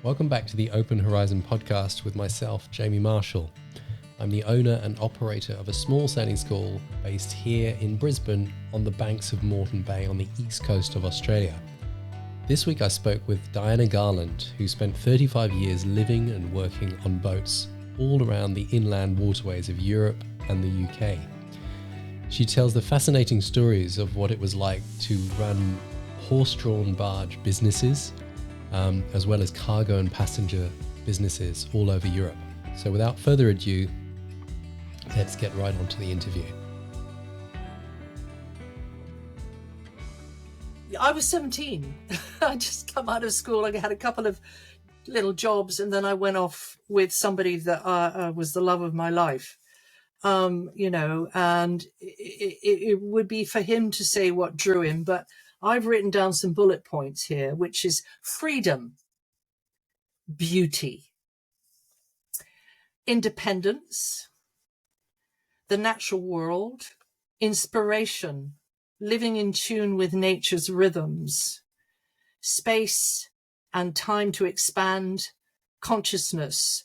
Welcome back to the Open Horizon podcast with myself, Jamie Marshall. I'm the owner and operator of a small sailing school based here in Brisbane on the banks of Moreton Bay on the east coast of Australia. This week I spoke with Dinah Garland, who spent 35 years living and working on boats all around the inland waterways of Europe and the UK. She tells the fascinating stories of what it was like to run horse-drawn barge businesses, as well as cargo and passenger businesses all over Europe. So without further ado, let's get right on to the interview. I was 17. I just come out of school. I had a couple of little jobs, and then I went off with somebody that was the love of my life. And it would be for him to say what drew him, but I've written down some bullet points here, which is freedom, beauty, independence, the natural world, inspiration, living in tune with nature's rhythms, space and time to expand, consciousness,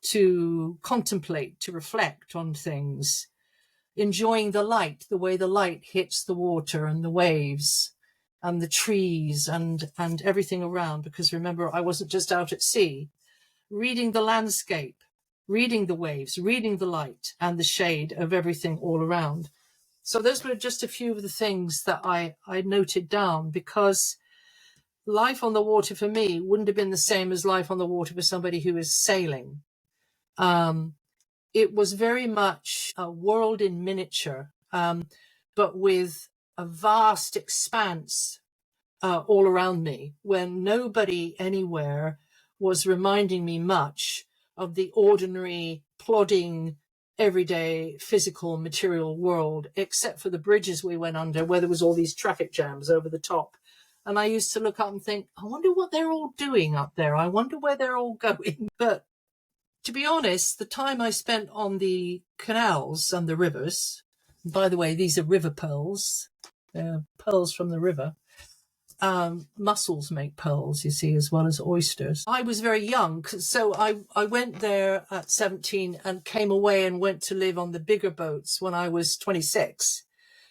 to contemplate, to reflect on things, enjoying the light, the way the light hits the water and the waves and the trees and everything around. Because remember, I wasn't just out at sea, reading the landscape, reading the waves, reading the light and the shade of everything all around. So those were just a few of the things that I noted down, because life on the water for me wouldn't have been the same as life on the water for somebody who is sailing. It was very much a world in miniature, but with a vast expanse all around me, when nobody anywhere was reminding me much of the ordinary, plodding, everyday, physical, material world, except for the bridges we went under, where there was all these traffic jams over the top. And I used to look up and think, I wonder what they're all doing up there. I wonder where they're all going. But to be honest, the time I spent on the canals and the rivers, and by the way, these are river pearls, they're pearls from the river. Mussels make pearls, you see, as well as oysters. I was very young, so I went there at 17 and came away and went to live on the bigger boats when I was 26.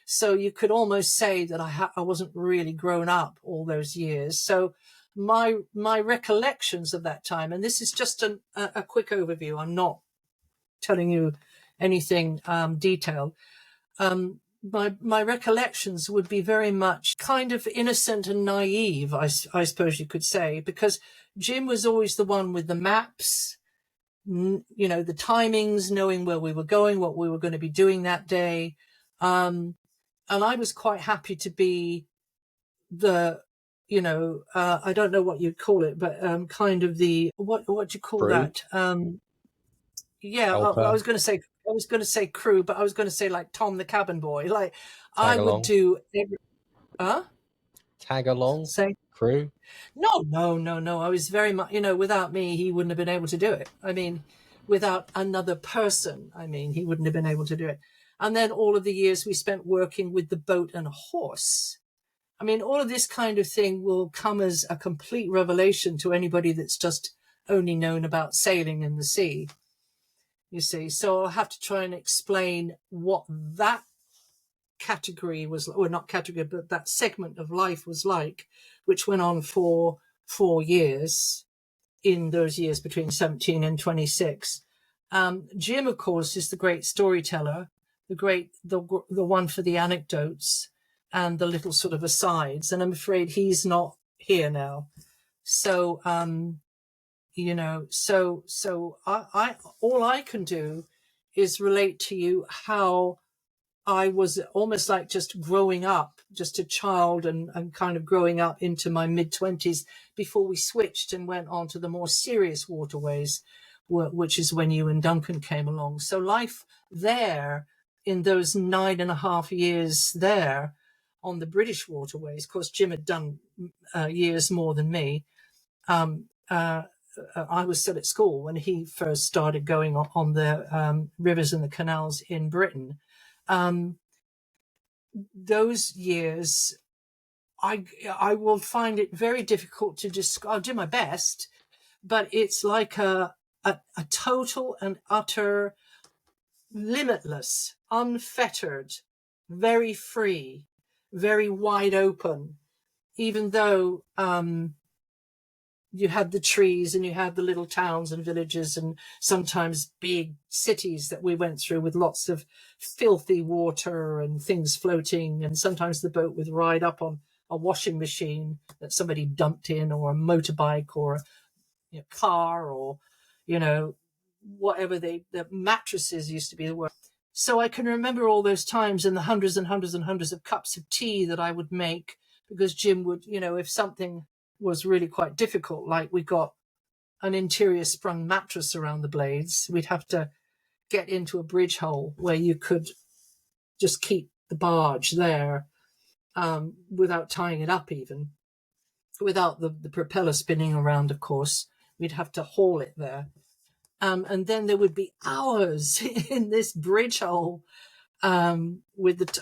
So you could almost say that I wasn't really grown up all those years. So my recollections of that time, and this is just a quick overview, I'm not telling you anything detailed. My recollections would be very much kind of innocent and naive, I suppose you could say, because Jim was always the one with the maps, the timings, knowing where we were going, what we were going to be doing that day. And I was quite happy to be the, I don't know what you'd call it, but kind of the, what do you call Crew? that? I was going to say crew, but I was going to say like Tom the cabin boy. Like Tag I would along. do Tag along? say Crew? no. I was very much, without me, he wouldn't have been able to do it. I mean, without another person, he wouldn't have been able to do it. And then all of the years we spent working with the boat and horse. All of this kind of thing will come as a complete revelation to anybody that's just only known about sailing in the sea. You see, so I'll have to try and explain what that category was, or not category, but that segment of life was like, which went on for 4 years, in those years between 17 and 26. Jim, of course, is the great storyteller, the one for the anecdotes and the little sort of asides. And I'm afraid he's not here now. So, so I all I can do is relate to you how I was almost like just growing up, just a child and kind of growing up into my mid-20s before we switched and went on to the more serious waterways, which is when you and Duncan came along. So life there in those 9.5 years there on the British waterways, of course, Jim had done years more than me. I was still at school when he first started going on the rivers and the canals in Britain. Those years, I will find it very difficult to describe. I'll do my best, but it's like a total and utter, limitless, unfettered, very free, very wide open, even though you had the trees and you had the little towns and villages and sometimes big cities that we went through with lots of filthy water and things floating, and sometimes the boat would ride up on a washing machine that somebody dumped in, or a motorbike, or a car, or whatever. The mattresses used to be the worst. So I can remember all those times and the hundreds and hundreds and hundreds of cups of tea that I would make, because Jim would, if something was really quite difficult, like we got an interior sprung mattress around the blades, we'd have to get into a bridge hole where you could just keep the barge there, without tying it up, even without the propeller spinning around, of course. We'd have to haul it there. And then there would be hours in this bridge hole, with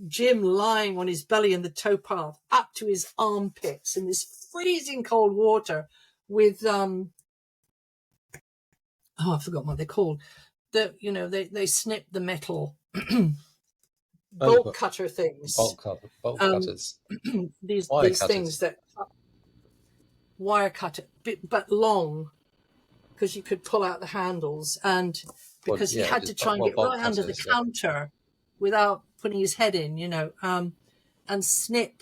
Jim lying on his belly in the towpath up to his armpits in this freezing cold water with I forgot what they're called. They snip the metal bolt cutter things. Bolt cutters. These cutters. things that wire cutter, but long, because you could pull out the handles, and because he had to try and get right under the counter without putting his head in, and snip,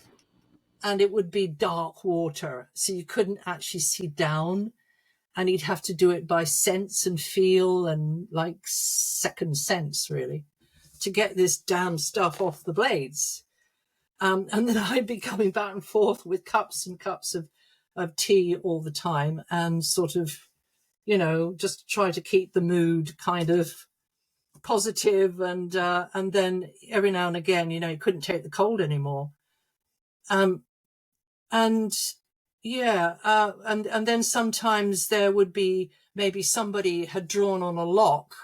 and it would be dark water, so you couldn't actually see down, and he'd have to do it by sense and feel and like second sense, really, to get this damn stuff off the blades. And then I'd be coming back and forth with cups and cups of tea all the time, and sort of, just try to keep the mood kind of positive, and then every now and again, you couldn't take the cold anymore. And then sometimes there would be, maybe somebody had drawn on a lock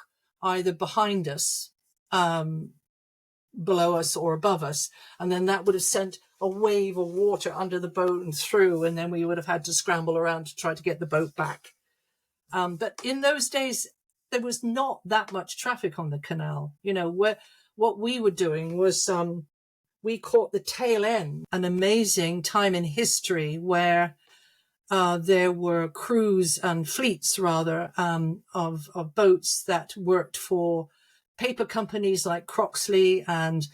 either behind us, below us, or above us, and then that would have sent a wave of water under the boat and through, and then we would have had to scramble around to try to get the boat back. But in those days, there was not that much traffic on the canal. What we were doing was, we caught the tail end, an amazing time in history where there were crews and fleets, rather, of boats that worked for paper companies like Croxley, and,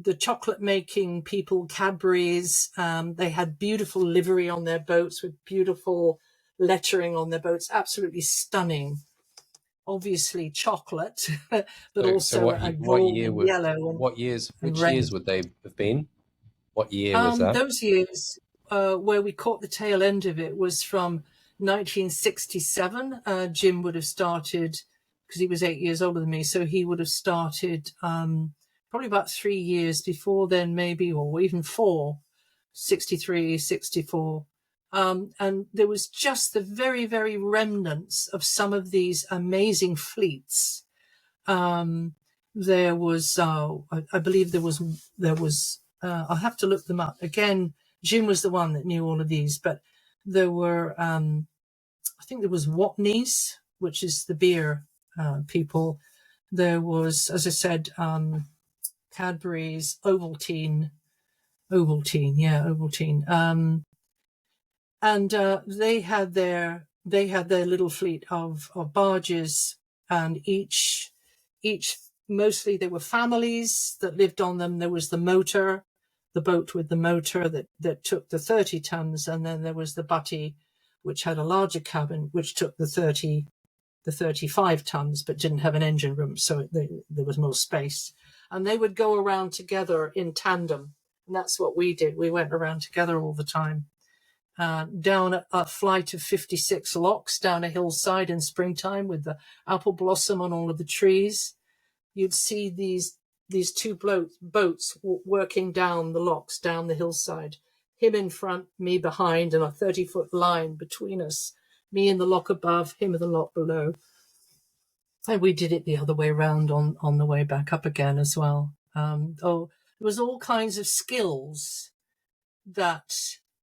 the chocolate making people, Cadbury's. They had beautiful livery on their boats with beautiful lettering on their boats, absolutely stunning. Obviously chocolate, but also a gold and yellow. Which years would they have been? What year was that? Those years where we caught the tail end of it was from 1967. Jim would have started, because he was 8 years older than me, so he would have started probably about 3 years before then, maybe, or even 4, 63, 64. And there was just the very, very remnants of some of these amazing fleets. There was, I believe there was, I'll have to look them up. Again, Jim was the one that knew all of these, but there were, I think there was Watney's, which is the beer people. There was, as I said, Cadbury's, Ovaltine. And they had their little fleet of barges, and each mostly they were families that lived on them. There was the boat with the motor that took the 30 tons, and then there was the butty, which had a larger cabin, which took the 35 tons, but didn't have an engine room, so there was more space. And they would go around together in tandem, and that's what we did. We went around together all the time. Down a flight of 56 locks down a hillside in springtime with the apple blossom on all of the trees. You'd see these two boats working down the locks, down the hillside. Him in front, me behind, and a 30-foot line between us. Me in the lock above, him in the lock below. And we did it the other way around on the way back up again as well. There was all kinds of skills that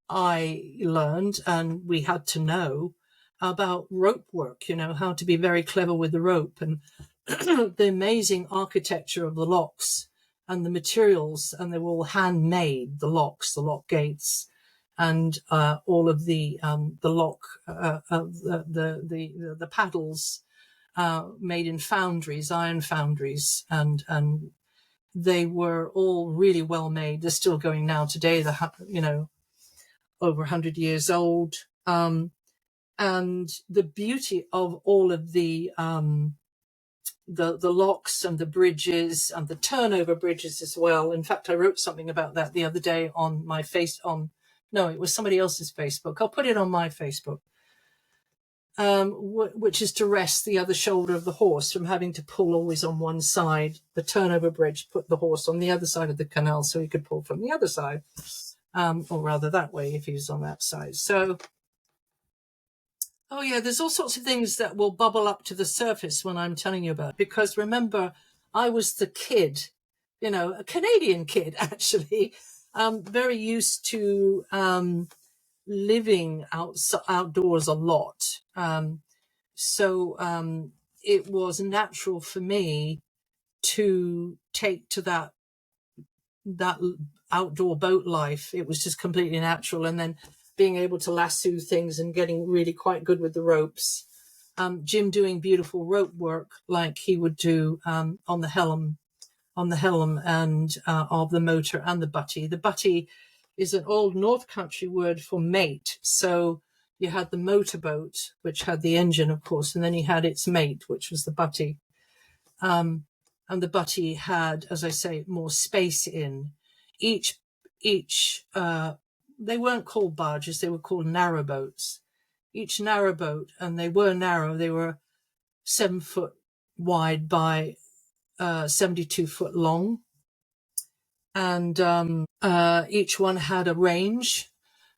I learned, and we had to know about rope work, how to be very clever with the rope, and the amazing architecture of the locks and the materials, and they were all handmade, the locks, the lock gates, and all of the lock, the paddles made in foundries, iron foundries, and they were all really well made. They're still going now today. Over 100 years old. And the beauty of all of the locks and the bridges and the turnover bridges as well. In fact, I wrote something about that the other day on my it was somebody else's Facebook. I'll put it on my Facebook. Which is to rest the other shoulder of the horse from having to pull always on one side. The turnover bridge put the horse on the other side of the canal so he could pull from the other side. Or rather that way if he was on that side. So, there's all sorts of things that will bubble up to the surface when I'm telling you about it. Because remember, I was the kid, a Canadian kid, actually, very used to living outdoors a lot. So it was natural for me to take to that outdoor boat life. It was just completely natural. And then being able to lasso things and getting really quite good with the ropes. Jim doing beautiful rope work like he would do on the helm and of the motor and the butty. The butty is an old North Country word for mate. So you had the motorboat, which had the engine, of course, and then you had its mate, which was the butty. And the butty had, as I say, more space in each. They weren't called barges; they were called narrowboats. Each narrowboat, and they were narrow. They were 7 foot wide by 72 foot long, and each one had a range.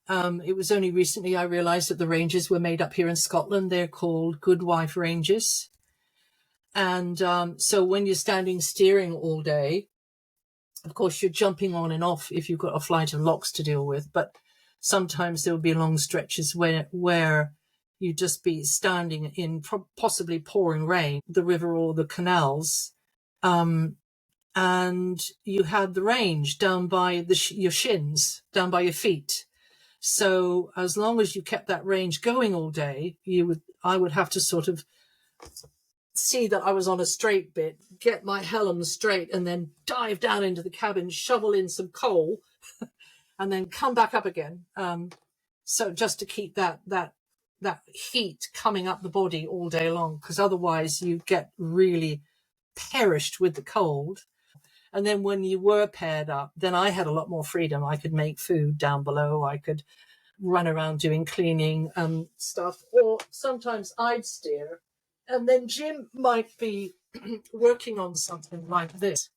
It was only recently I realized that the ranges were made up here in Scotland. They're called Goodwife ranges. And so when you're standing steering all day, of course, you're jumping on and off if you've got a flight of locks to deal with. But sometimes there will be long stretches where you just be standing in possibly pouring rain, the river or the canals, and you had the range down by your shins, down by your feet. So as long as you kept that range going all day, I would have to sort of see that I was on a straight bit, get my helm straight, and then dive down into the cabin, shovel in some coal, and then come back up again. So just to keep that heat coming up the body all day long, because otherwise you get really perished with the cold. And then when you were paired up, then I had a lot more freedom. I could make food down below. I could run around doing cleaning stuff, or sometimes I'd steer. And then Jim might be working on something like this.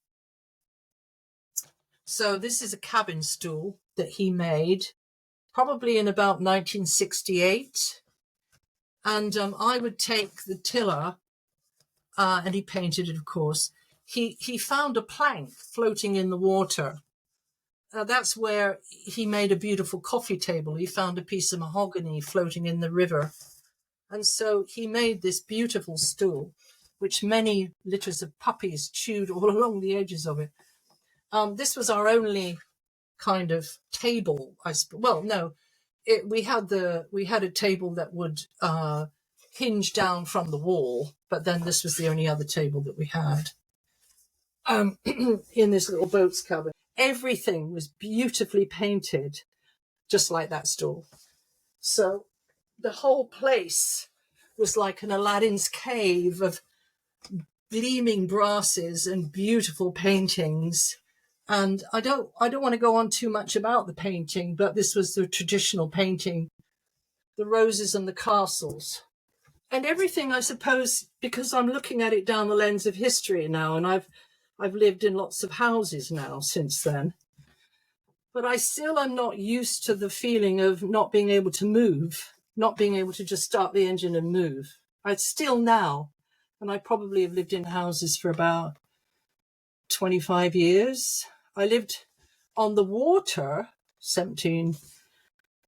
So this is a cabin stool that he made probably in about 1968. And I would take the tiller, and he painted it, of course. He found a plank floating in the water. That's where he made a beautiful coffee table. He found a piece of mahogany floating in the river. And so he made this beautiful stool, which many litters of puppies chewed all along the edges of it. This was our only kind of table. We had a table that would hinge down from the wall, but then this was the only other table that we had in this little boat's cabin. Everything was beautifully painted, just like that stool. So the whole place was like an Aladdin's cave of gleaming brasses and beautiful paintings. And I don't want to go on too much about the painting, but this was the traditional painting, the roses and the castles. And everything, I suppose, because I'm looking at it down the lens of history now, and I've lived in lots of houses now since then. But I still am not used to the feeling of not being able to move, not being able to just start the engine and move. I still now, and I probably have lived in houses for about 25 years. I lived on the water, 17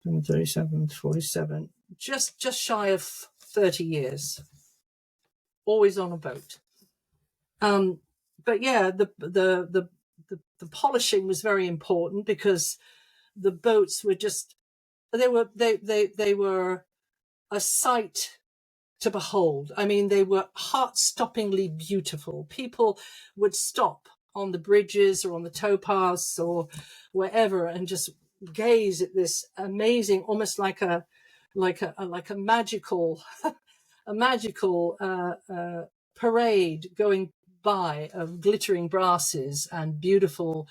37, 47, just shy of 30 years, always on a boat. But yeah, the polishing was very important because the boats were just, they were a sight to behold. I mean, they were heart-stoppingly beautiful. People would stop on the bridges or on the towpaths or wherever and just gaze at this amazing, almost like a magical a magical parade going by of glittering brasses and beautiful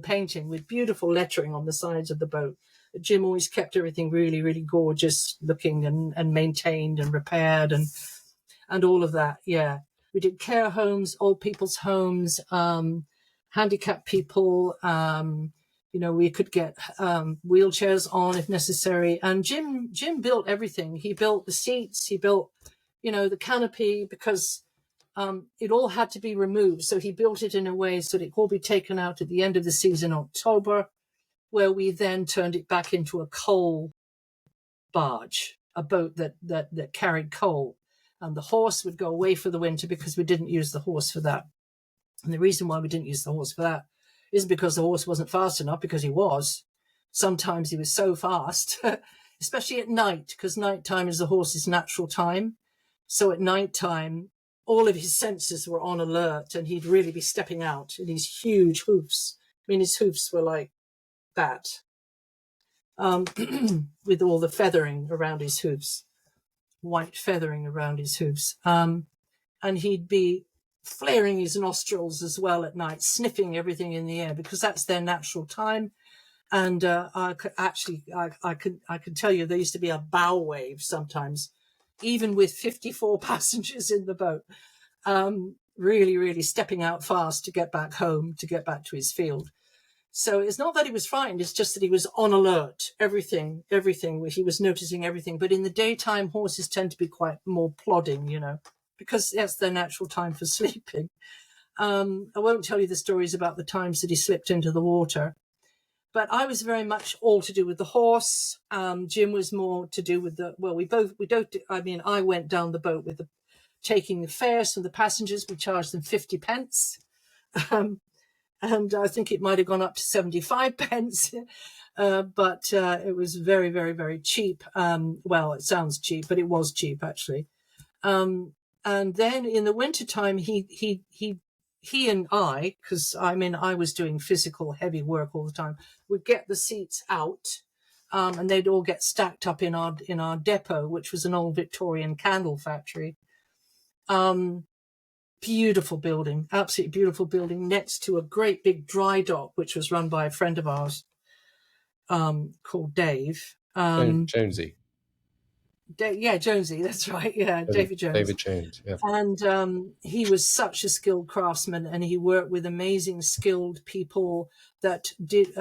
painting with beautiful lettering on the sides of the boat. Jim always kept everything really, really gorgeous looking and maintained and repaired and all of that. Yeah. We did care homes, old people's homes, handicapped people. We could get wheelchairs on if necessary. And Jim built everything. He built the seats. He built, the canopy, because it all had to be removed. So he built it in a way so that it could all be taken out at the end of the season, October, where we then turned it back into a coal barge, a boat that carried coal. And the horse would go away for the winter because we didn't use the horse for that. And the reason why we didn't use the horse for that isn't because the horse wasn't fast enough, because he was. Sometimes he was so fast, especially at night, because nighttime is the horse's natural time. So at nighttime, all of his senses were on alert and he'd really be stepping out in his huge hoofs. I mean, his hoofs were like that, with all the feathering around his hoofs, white feathering around his hoofs. And he'd be flaring his nostrils as well at night, sniffing everything in the air, because that's their natural time. And I could tell you there used to be a bow wave sometimes, even with 54 passengers in the boat, really, really stepping out fast to get back home, to get back to his field. So it's not that he was frightened, it's just that he was on alert, everything, he was noticing everything. But in the daytime, horses tend to be quite more plodding, because that's their natural time for sleeping. I won't tell you the stories about the times that he slipped into the water, but I was very much all to do with the horse. Jim was more to do with I went down the boat with taking the fares from the passengers. We charged them 50 pence. And I think it might have gone up to 75 pence, but it was very, very, very cheap. Well, it sounds cheap, but it was cheap actually. And then in the wintertime, he and I, because I was doing physical heavy work all the time, would get the seats out, and they'd all get stacked up in our depot, which was an old Victorian candle factory. Beautiful building, absolutely beautiful building, next to a great big dry dock, which was run by a friend of ours, called Dave. Jonesy. Jonesy, that's right. Yeah, David Jones. David Jones, yeah. And he was such a skilled craftsman, and he worked with amazing skilled people that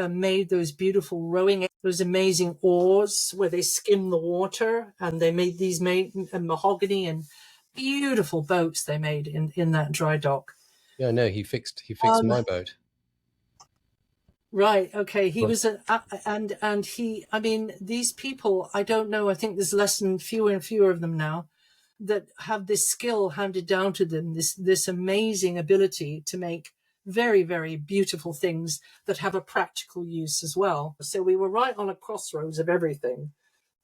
made those beautiful those amazing oars where they skim the water, and they made these mahogany and beautiful boats they made in that dry dock. Yeah, no, he fixed my boat. Right. Okay. He was these people, I don't know, I think there's fewer and fewer of them now that have this skill handed down to them, this amazing ability to make very, very beautiful things that have a practical use as well. So we were right on a crossroads of everything,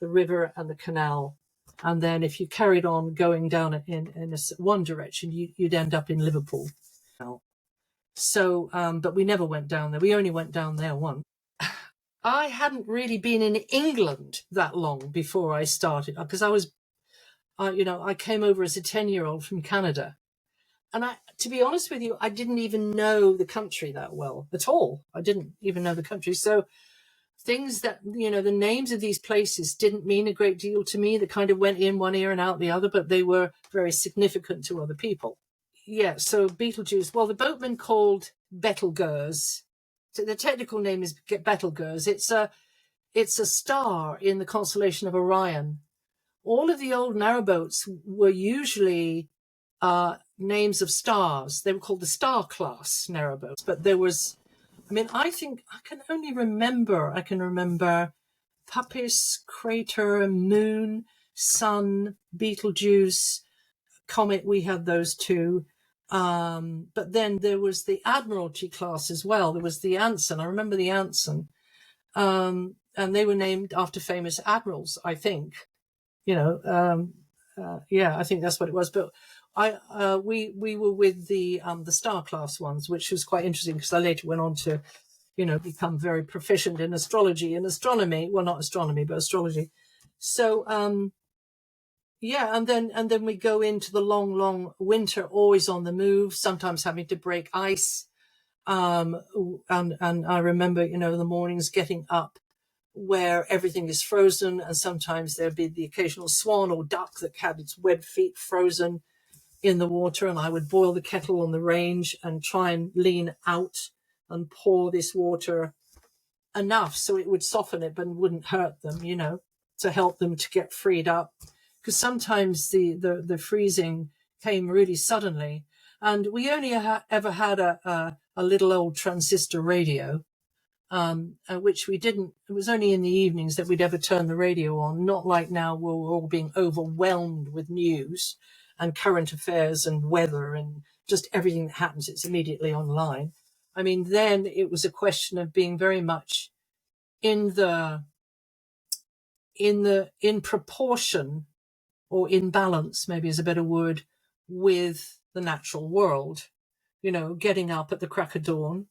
the river and the canal. And then if you carried on going down in one direction, you'd end up in Liverpool. So, but we never went down there. We only went down there once. I hadn't really been in England that long before I started, because I came over as a 10-year-old from Canada. And to be honest with you, I didn't even know the country that well at all. I didn't even know the country. So things that, the names of these places didn't mean a great deal to me. They kind of went in one ear and out the other, but they were very significant to other people. Yeah, so Betelgeuse. Well, the boatman called Betelgeuse. So the technical name is Betelgeuse. It's a star in the constellation of Orion. All of the old narrowboats were usually names of stars. They were called the star class narrowboats. But there was, I can remember Puppis, crater, moon, sun, Betelgeuse, comet. We had those two. But then there was the Admiralty class as well. There was the Anson. I remember the Anson. And they were named after famous admirals, I think. Yeah, I think that's what it was. But we were with the Star class ones, which was quite interesting because I later went on to, become very proficient in astrology and astronomy. Well, not astronomy, but astrology. So yeah, and then we go into the long winter, always on the move, sometimes having to break ice. And I remember, the mornings getting up where everything is frozen, and sometimes there'd be the occasional swan or duck that had its web feet frozen in the water, and I would boil the kettle on the range and try and lean out and pour this water enough so it would soften it but wouldn't hurt them, to help them to get freed up. Because sometimes the freezing came really suddenly, and we only ever had a little old transistor radio, which we didn't. It was only in the evenings that we'd ever turn the radio on. Not like now, where we're all being overwhelmed with news and current affairs and weather and just everything that happens. It's immediately online. I mean, then it was a question of being very much in proportion, or in balance, maybe is a better word, with the natural world. Getting up at the crack of dawn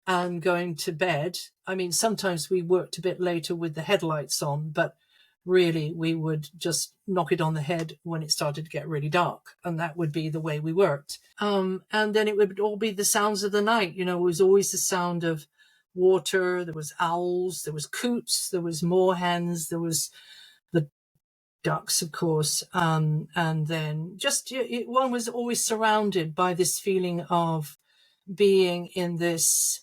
and going to bed. I mean, sometimes we worked a bit later with the headlights on, but really we would just knock it on the head when it started to get really dark, and that would be the way we worked. And then it would all be the sounds of the night. It was always the sound of water. There was owls, there was coots, there was moorhens, there was the ducks, of course. And then just one was always surrounded by this feeling of being in this.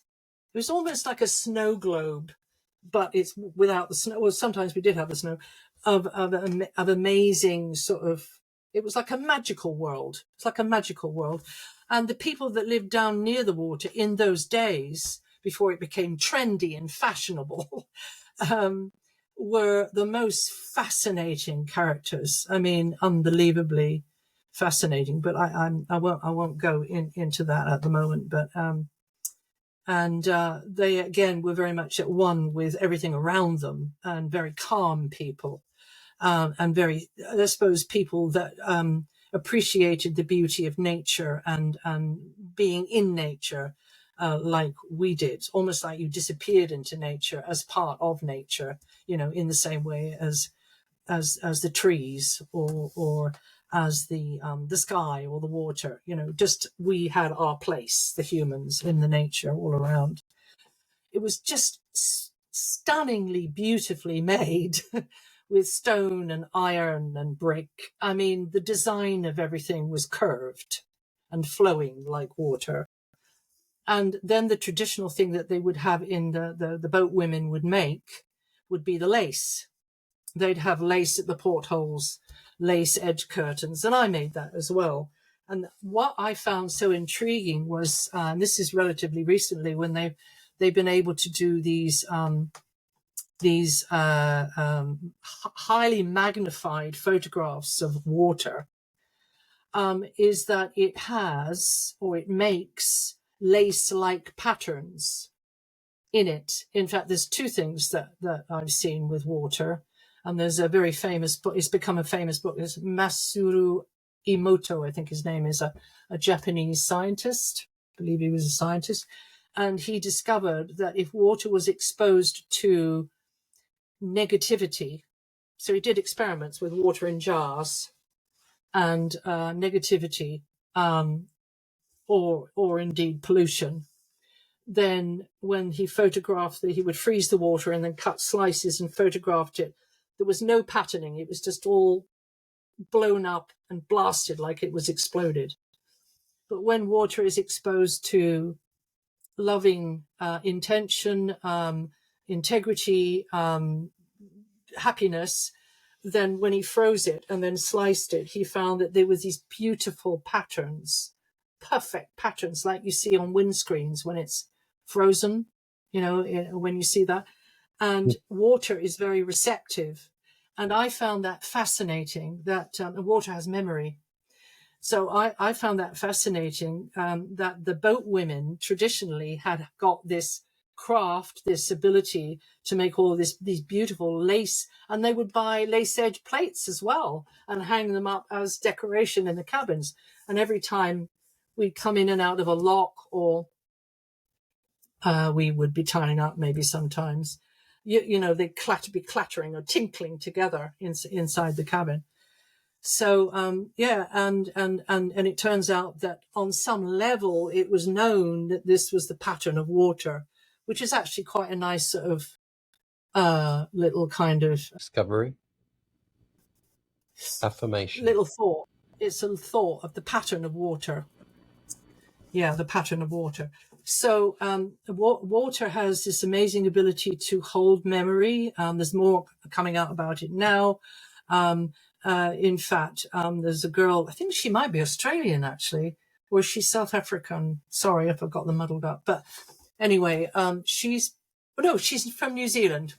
It was almost like a snow globe, but it's without the snow. Well, sometimes we did have the snow, of amazing sort of. It was like a magical world. It's like a magical world, and the people that lived down near the water in those days, before it became trendy and fashionable, were the most fascinating characters. I mean, unbelievably fascinating. But I won't go into that at the moment. But and they again were very much at one with everything around them, and very calm people, and very, I suppose, people that appreciated the beauty of nature and being in nature, like we did, almost like you disappeared into nature as part of nature, in the same way as the trees or as the sky or the water. Just we had our place, the humans, in the nature all around. It was just stunningly beautifully made with stone and iron and brick. I mean, the design of everything was curved and flowing like water. And then the traditional thing that they would have in the boat women would make would be the lace. They'd have lace at the portholes, lace edge curtains, and I made that as well. And what I found so intriguing was, and this is relatively recently, when they've been able to do these highly magnified photographs of water, is that it has, or it makes, lace-like patterns in it. In fact, there's two things that I've seen with water. And there's a very famous book, it's become a famous book, it's Masaru Emoto, I think his name is, a Japanese scientist. I believe he was a scientist. And he discovered that if water was exposed to negativity, so he did experiments with water in jars and negativity, or indeed pollution, then when he photographed he would freeze the water and then cut slices and photographed it. There was no patterning. It was just all blown up and blasted like it was exploded. But when water is exposed to loving intention, integrity, happiness, then when he froze it and then sliced it, he found that there was these beautiful patterns, perfect patterns like you see on windscreens when it's frozen, when you see that. and water is very receptive. And I found that fascinating, that water has memory. So I found that fascinating, that the boat women traditionally had got this craft, this ability to make all these beautiful lace, and they would buy lace edge plates as well and hang them up as decoration in the cabins. And every time we'd come in and out of a lock, or we would be tying up, maybe sometimes, you know, they'd be clattering or tinkling together inside the cabin. So yeah, and it turns out that on some level it was known that this was the pattern of water, which is actually quite a nice sort of little kind of discovery, affirmation, little thought. It's a thought of the pattern of water. Yeah, the pattern of water. So water has this amazing ability to hold memory. There's more coming out about it now. In fact, there's a girl, I think she might be Australian actually, or she's South African. Sorry if I got them muddled up. But anyway, she's from New Zealand.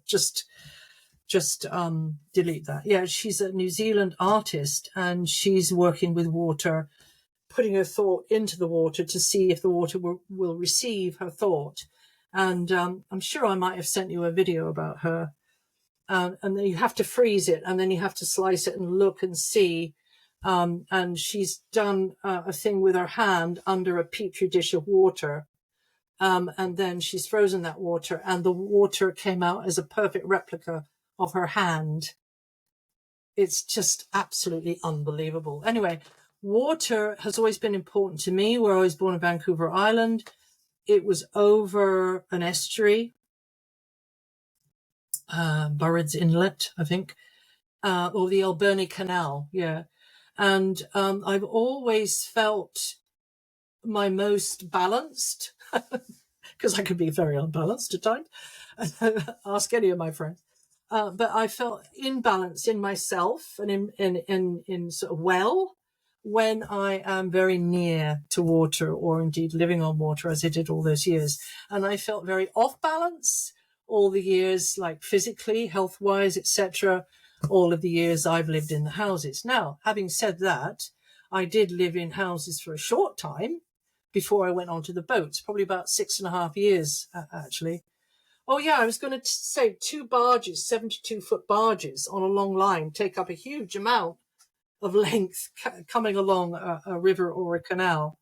Just delete that. Yeah, she's a New Zealand artist, and she's working with water, putting her thought into the water to see if the water will receive her thought. And I'm sure I might have sent you a video about her. And then you have to freeze it, and then you have to slice it and look and see. And she's done a thing with her hand under a petri dish of water. And then she's frozen that water, and the water came out as a perfect replica of her hand. It's just absolutely unbelievable. Anyway, water has always been important to me. Where I was born in Vancouver Island, it was over an estuary, Burrid's Inlet, I think, or the Alberni Canal, yeah. And I've always felt my most balanced, because I could be very unbalanced at times. Ask any of my friends. But I felt in balance in myself and in sort of well when I am very near to water, or indeed living on water as I did all those years. And I felt very off balance all the years, like physically, health-wise, etc., all of the years I've lived in the houses. Now, having said that, I did live in houses for a short time before I went onto the boats, probably about 6.5 years, actually. Oh, yeah, I was going to say 2 barges, 72-foot barges on a long line take up a huge amount of length coming along a river or a canal.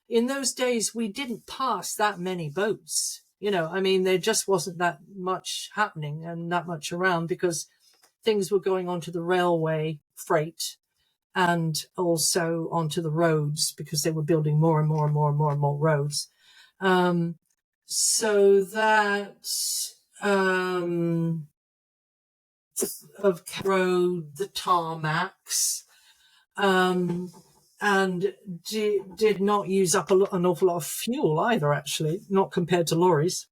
In those days, we didn't pass that many boats. You know, I mean, there just wasn't that much happening and that much around, because things were going onto the railway freight and also onto the roads, because they were building more and more and more and more and more roads. So that of road, the tarmacs, and did not use up an awful lot of fuel either, actually, not compared to lorries.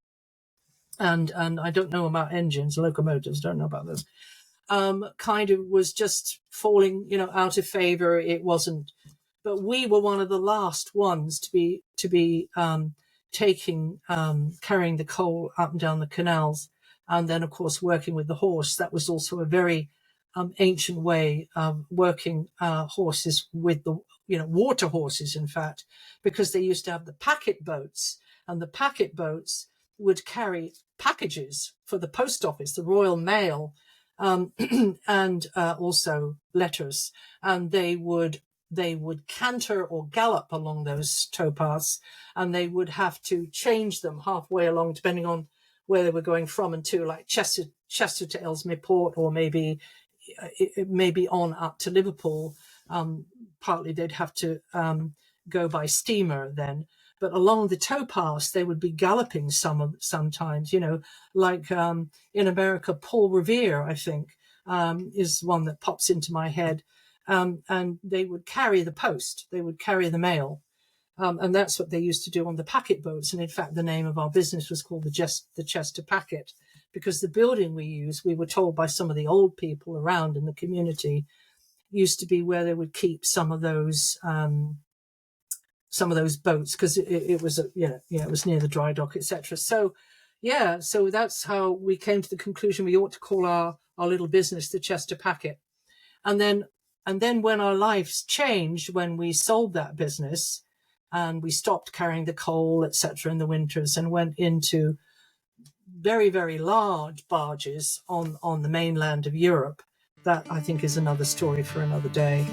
And I don't know about engines, locomotives, don't know about those. Kind of was just falling, you know, out of favor. It wasn't, but we were one of the last ones to be carrying the coal up and down the canals, and then of course working with the horse. That was also a very ancient way of working horses with the, you know, water horses, in fact, because they used to have the packet boats, and the packet boats would carry packages for the post office, the Royal Mail, and also letters, and they would canter or gallop along those towpaths, and they would have to change them halfway along, depending on where they were going from and to, like Chester to Ellesmere Port, or maybe on up to Liverpool. Partly they'd have to go by steamer then. But along the towpaths, they would be galloping sometimes, you know, like in America, Paul Revere, I think, is one that pops into my head. And they would carry the post, they would carry the mail. And that's what they used to do on the packet boats. And in fact, the name of our business was called the Chester Packet, because the building we used, we were told by some of the old people around in the community, used to be where they would keep some of those boats, because it was it was near the dry dock, etc. So Yeah, so that's how we came to the conclusion we ought to call our little business the Chester Packet. And then when our lives changed, when we sold that business and we stopped carrying the coal, etc., in the winters and went into very, very large barges on the mainland of Europe, that I think is another story for another day.